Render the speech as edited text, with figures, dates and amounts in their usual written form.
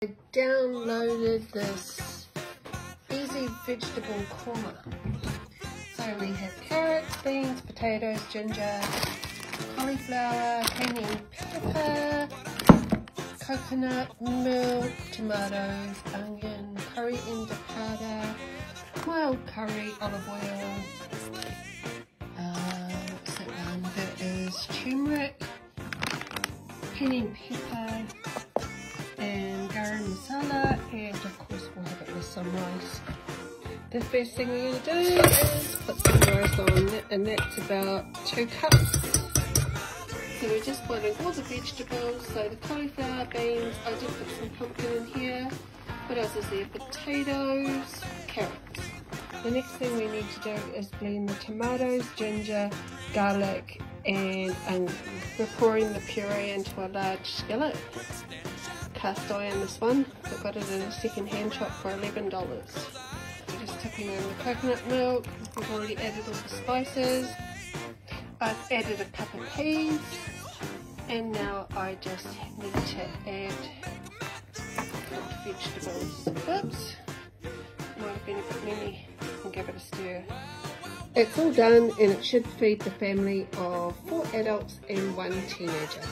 I downloaded this easy vegetable korma. So we have carrots, beans, potatoes, ginger, cauliflower, cayenne pepper, coconut milk, tomatoes, onion, coriander powder, mild curry, olive oil. What's that one? That is turmeric, cayenne pepper, and garam masala, and of course we'll have it with some rice. The first thing we're going to do is put some rice on, and that's about 2 cups. So we're just putting all the vegetables, so the cauliflower, beans, I did put some pumpkin in here. What else is there? Potatoes, carrots. The next thing we need to do is blend the tomatoes, ginger, garlic and onion. We're pouring the puree into a large skillet. Cast iron this one. I got it in a second hand shop for $11. We're just tipping in the coconut milk. We've already added all the spices. I've added a cup of peas, and now I just need to add cooked vegetables. Oops, might have been a bit many. And give it a stir. It's all done, and it should feed the family of 4 adults and 1 teenager.